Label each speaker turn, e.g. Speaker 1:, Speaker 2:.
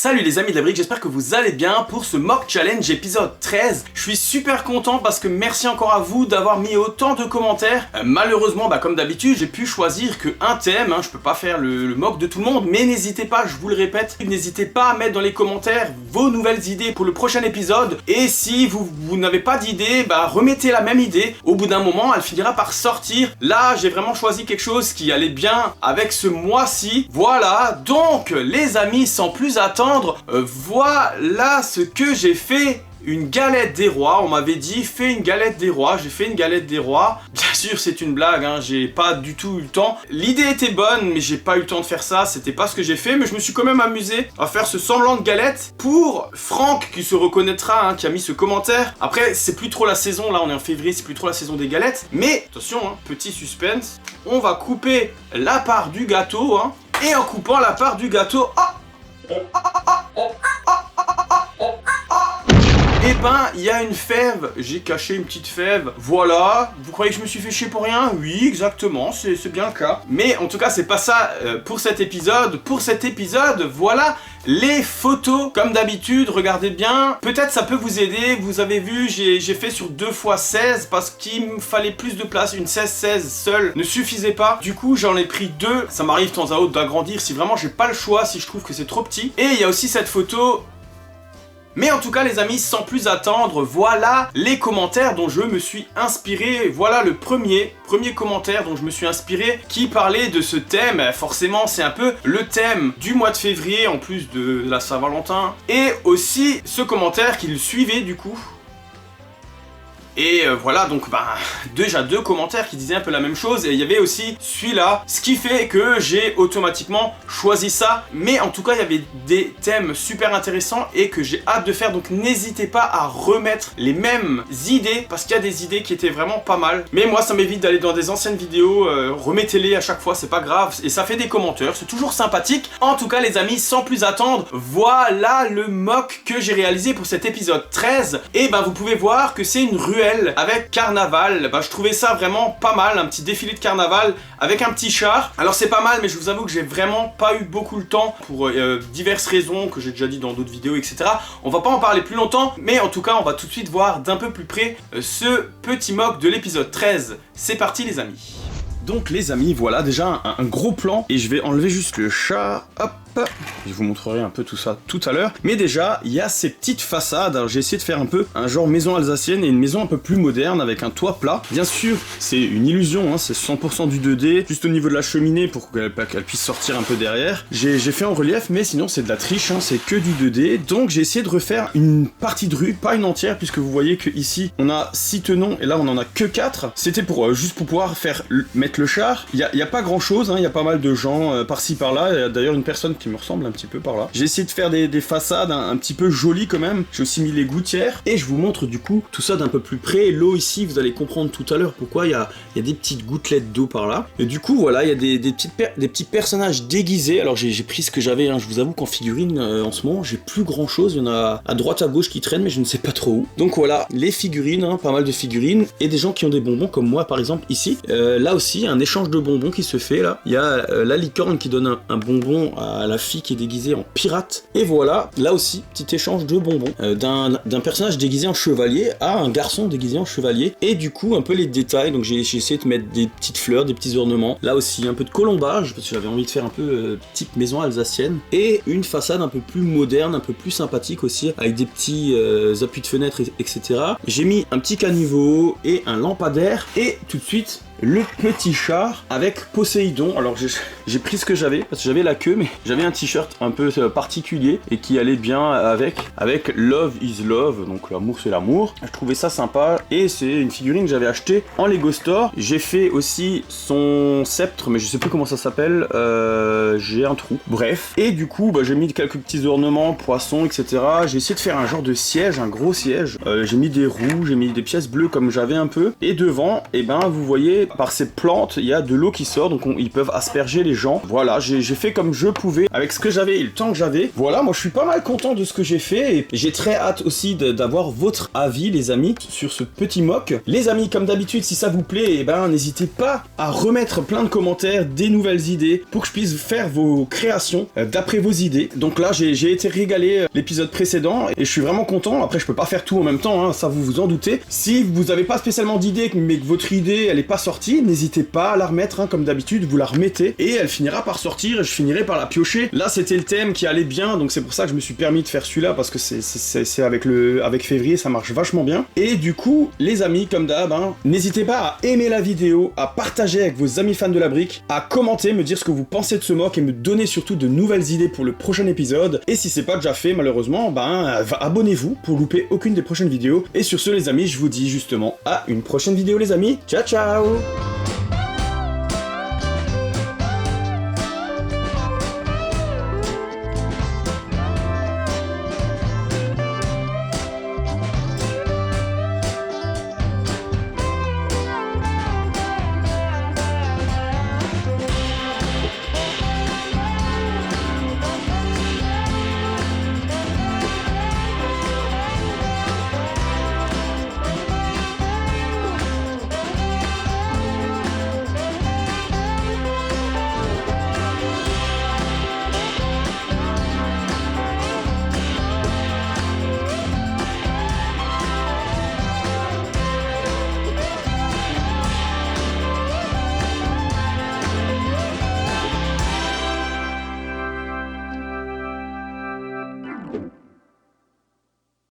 Speaker 1: Salut les amis de la brique, j'espère que vous allez bien pour ce mock challenge épisode 13. Je suis super content parce que merci encore à vous d'avoir mis autant de commentaires. Malheureusement, comme d'habitude, j'ai pu choisir qu'un thème, je peux pas faire le mock de tout le monde, mais n'hésitez pas, je vous le répète, n'hésitez pas à mettre dans les commentaires vos nouvelles idées pour le prochain épisode. Et si vous n'avez pas d'idée, remettez la même idée. Au bout d'un moment, elle finira par sortir. Là, j'ai vraiment choisi quelque chose qui allait bien avec ce mois-ci. Voilà, donc les amis, sans plus attendre, voilà ce que j'ai fait. Une galette des rois, on m'avait dit fais une galette des rois, j'ai fait une galette des rois. Bien sûr c'est une blague, j'ai pas du tout eu le temps. L'idée était bonne mais j'ai pas eu le temps de faire ça, c'était pas ce que j'ai fait, mais je me suis quand même amusé à faire ce semblant de galette. Pour Franck qui se reconnaîtra, qui a mis ce commentaire. Après c'est plus trop la saison, là on est en février, c'est plus trop la saison des galettes. Mais attention, petit suspense, on va couper la part du gâteau, et en coupant la part du gâteau, il y a une fève, j'ai caché une petite fève, voilà. Vous croyez que je me suis fait chier pour rien? Oui, exactement, c'est bien le cas. Mais en tout cas, c'est pas ça pour cet épisode. Pour cet épisode, voilà les photos. Comme d'habitude, regardez bien. Peut-être ça peut vous aider. Vous avez vu, j'ai fait sur 2x16 parce qu'il me fallait plus de place. Une 16-16 seule ne suffisait pas. Du coup, j'en ai pris deux. Ça m'arrive de temps à autre d'agrandir si vraiment j'ai pas le choix, si je trouve que c'est trop petit. Et il y a aussi cette photo. Mais en tout cas les amis, sans plus attendre, voilà les commentaires dont je me suis inspiré. Voilà le premier commentaire dont je me suis inspiré qui parlait de ce thème. Forcément c'est un peu le thème du mois de février en plus de la Saint-Valentin. Et aussi ce commentaire qui le suivait du coup. Et voilà, donc déjà deux commentaires qui disaient un peu la même chose. Et il y avait aussi celui-là, ce qui fait que j'ai automatiquement choisi ça. Mais en tout cas, il y avait des thèmes super intéressants et que j'ai hâte de faire. Donc n'hésitez pas à remettre les mêmes idées, parce qu'il y a des idées qui étaient vraiment pas mal. Mais moi, ça m'évite d'aller dans des anciennes vidéos. Remettez-les à chaque fois, c'est pas grave. Et ça fait des commentaires, c'est toujours sympathique. En tout cas, les amis, sans plus attendre, voilà le mock que j'ai réalisé pour cet épisode 13. Et vous pouvez voir que c'est une ruelle avec carnaval. Je trouvais ça vraiment pas mal, un petit défilé de carnaval avec un petit char. Alors c'est pas mal, mais je vous avoue que j'ai vraiment pas eu beaucoup le temps pour diverses raisons que j'ai déjà dit dans d'autres vidéos, etc. On va pas en parler plus longtemps, mais en tout cas on va tout de suite voir d'un peu plus près ce petit mock de l'épisode 13. C'est parti les amis. Donc les amis, voilà déjà un gros plan, et je vais enlever juste le chat, hop. Je vous montrerai un peu tout ça tout à l'heure. Mais déjà, il y a ces petites façades. Alors j'ai essayé de faire un peu un genre maison alsacienne et une maison un peu plus moderne avec un toit plat. Bien sûr, c'est une illusion, c'est 100% du 2D. Juste au niveau de la cheminée pour qu'elle puisse sortir un peu derrière. J'ai fait en relief, mais sinon c'est de la triche, c'est que du 2D. Donc j'ai essayé de refaire une partie de rue, pas une entière, puisque vous voyez que ici on a 6 tenons et là on en a que 4. C'était pour juste pour pouvoir mettre le char. Il y a pas grand chose, il y a pas mal de gens par-ci par-là. Il y a d'ailleurs une personne qui me ressemble un petit peu par là. J'ai essayé de faire des façades un petit peu jolies quand même. J'ai aussi mis les gouttières et je vous montre du coup tout ça d'un peu plus près. L'eau ici, vous allez comprendre tout à l'heure pourquoi il y a des petites gouttelettes d'eau par là. Et du coup voilà, il y a des petits personnages déguisés. Alors j'ai pris ce que j'avais, je vous avoue qu'en figurine en ce moment j'ai plus grand chose. Il y en a à droite à gauche qui traînent mais je ne sais pas trop où. Donc voilà, les figurines, pas mal de figurines et des gens qui ont des bonbons comme moi par exemple ici. Là aussi un échange de bonbons qui se fait là. Il y a la licorne qui donne un bonbon à la fille qui est déguisée en pirate. Et voilà, là aussi, petit échange de bonbons. D'un personnage déguisé en chevalier à un garçon déguisé en chevalier. Et du coup, un peu les détails. Donc j'ai essayé de mettre des petites fleurs, des petits ornements. Là aussi, un peu de colombage, parce que j'avais envie de faire un peu type maison alsacienne. Et une façade un peu plus moderne, un peu plus sympathique aussi, avec des petits appuis de fenêtres, etc. J'ai mis un petit caniveau et un lampadaire. Et tout de suite, le petit char avec Poséidon. Alors j'ai pris ce que j'avais parce que j'avais la queue, mais j'avais un t-shirt un peu particulier et qui allait bien avec Love is Love, donc l'amour c'est l'amour. Je trouvais ça sympa et c'est une figurine que j'avais achetée en Lego Store. J'ai fait aussi son sceptre, mais je sais plus comment ça s'appelle. J'ai un trou. Bref. Et du coup, j'ai mis quelques petits ornements, poissons, etc. J'ai essayé de faire un genre de siège, un gros siège. J'ai mis des roues, j'ai mis des pièces bleues comme j'avais un peu. Et devant, vous voyez par ces plantes, il y a de l'eau qui sort, donc ils peuvent asperger les gens. Voilà, j'ai fait comme je pouvais, avec ce que j'avais et le temps que j'avais. Voilà, moi je suis pas mal content de ce que j'ai fait, et j'ai très hâte aussi d'avoir votre avis, les amis, sur ce petit mock. Les amis, comme d'habitude, si ça vous plaît, eh ben, n'hésitez pas à remettre plein de commentaires, des nouvelles idées, pour que je puisse faire vos créations d'après vos idées. Donc là, j'ai été régalé l'épisode précédent, et je suis vraiment content. Après, je peux pas faire tout en même temps, hein, ça vous vous en doutez. Si vous avez pas spécialement d'idée, mais que votre idée, elle est pas sortie, n'hésitez pas à la remettre, hein, comme d'habitude, vous la remettez, et elle finira par sortir, et je finirai par la piocher. Là, c'était le thème qui allait bien, donc c'est pour ça que je me suis permis de faire celui-là, parce que c'est avec février, ça marche vachement bien. Et du coup, les amis, comme d'hab, hein, n'hésitez pas à aimer la vidéo, à partager avec vos amis fans de la brique, à commenter, me dire ce que vous pensez de ce mock, et me donner surtout de nouvelles idées pour le prochain épisode. Et si c'est pas déjà fait, malheureusement, abonnez-vous pour louper aucune des prochaines vidéos. Et sur ce, les amis, je vous dis justement à une prochaine vidéo, les amis. Ciao, ciao!